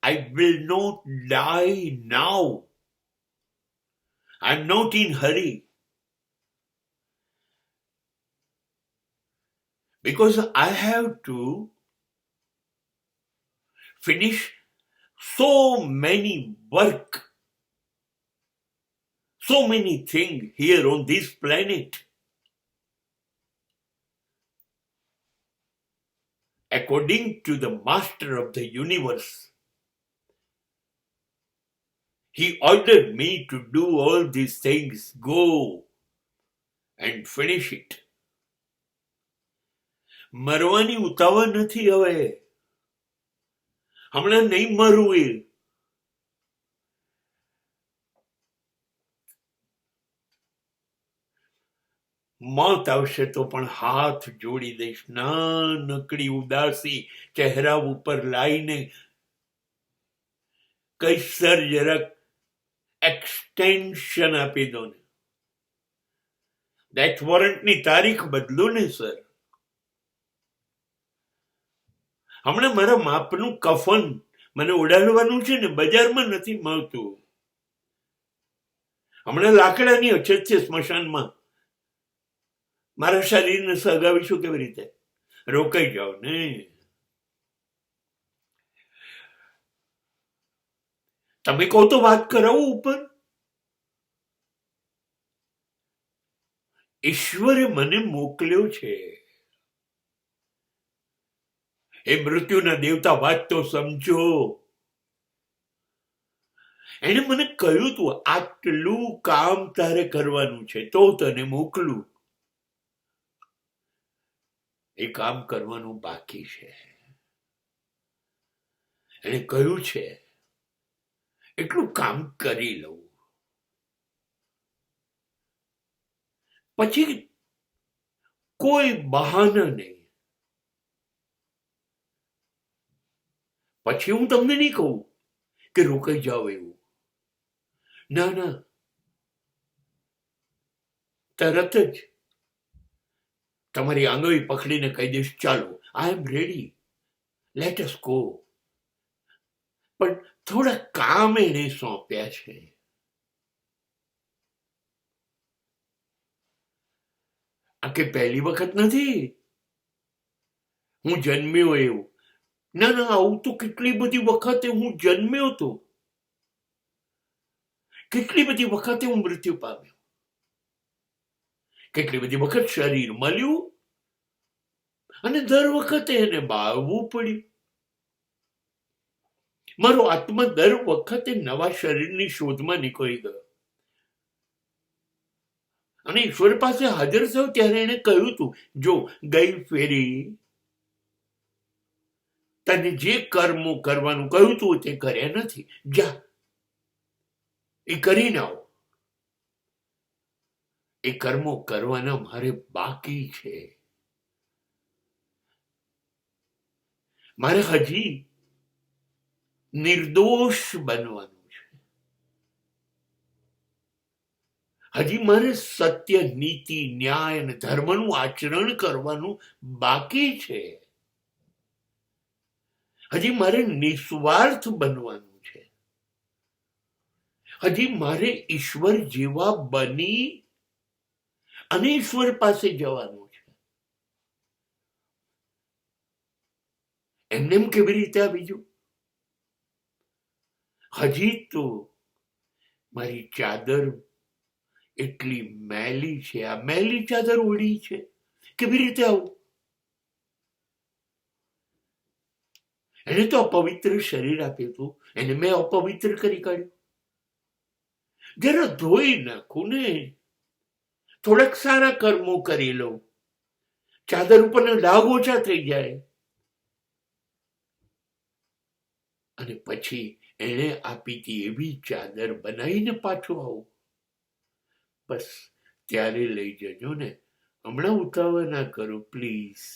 I will not die now. I'm not in hurry. Because I have to finish so many work, so many things here on this planet. According to the master of the universe, he ordered me to do all these things. Go and finish it. મરવાની ઉતાવળ નથી હવે. હમણાં નહીં મરવું એ. મોત આવશે તો પણ હાથ જોડી દઈશ. નાનકડી ઉદાસી ચહેરા ઉપર લાઈને કઈ સર જરાક એક્સટેન્શન આપી દો ને. ડેથ વોરંટની તારીખ બદલો ને સર. હમણાં મારા માપનું કફન મને ઉડાડવાનું છે ને, બજારમાં નથી મળતું. હમણાં લાકડાની અછત છે સ્મશાનમાં. મારા શરીરને સળગાવીશું કેવી રીતે? રોકાઈ જાઓ ને. તમે કહો તો વાત કરાવો ઉપર. ઈશ્વરે મને મોકલ્યો છે. એ મૃત્યુના દેવતા, વાત તો સમજો. એને મને કહ્યું તું આટલું કામ તારે કરવાનું છે તો તને મોકલું. એ કામ કરવાનું બાકી છે. એને કહ્યું છે એટલું કામ કરી લઉં, પછી કોઈ બહાના નહીં. પછી હું તમને નહીં કહું કે રોકાઈ જાઓ એવું. ના ના, તરત જ તમારી આંગળી પકડીને કહી દઈશ, ચાલો, આઈ એમ રેડી, લેટ અસ ગો. પણ થોડા કામ એને સોંપ્યા છે. આ કે પહેલી વખત નથી હું જન્મ્યો એવું. ના ના, આવું તો કેટલી બધી વખતે હું જન્મ્યો હતો. કેટલી બધી વખતે હું મૃત્યુ પામ્યો. કેટલી બધી વખત શરીર મળ્યું અને દર વખતે એને બાળવું પડ્યું. મારો આત્મા દર વખતે નવા શરીરની શોધમાં નીકળી ગયો. અને ઈશ્વર પાસે હાજર થયો ત્યારે એને કહ્યું હતું, જો ગઈ ફેરી તને જે કર્મો કરવાનું કહ્યું હતું તે કર્યા નથી, જા એ કરીને આવો. એ કર્મો કરવાના મારે બાકી છે. મારે હજી નિર્દોષ બનવાનું છે. હજી મારે સત્ય, નીતિ, ન્યાય અને ધર્મનું આચરણ કરવાનું બાકી છે. હજી મારે નિસ્વાર્થ બનવાનું છે. હજી મારે ઈશ્વર જેવા બની અને ઈશ્વર પાસે જવાનું છે. એમને કેવી રીતે આ બીજું? હજી તો મારી ચાદર એટલી મેલી છે. આ મેલી ચાદર ઓઢી છે. કેવી રીતે આવું? એને તો અપવિત્ર શરીર આપ્યું હતું, એને મેં અપવિત્ર કરી કાઢ્યું. જરા ધોઈ નાખું ને, થોડાક સારા કર્મો કરી લઉં, ચાદર ઉપરના ડાઘ ઓછા થઈ જાય. અને પછી એને આપી હતી એવી ચાદર બનાવીને પાછો આવું. બસ ત્યારે લઈ જજો ને. હમણાં ઉતાવળ ના કરો પ્લીઝ.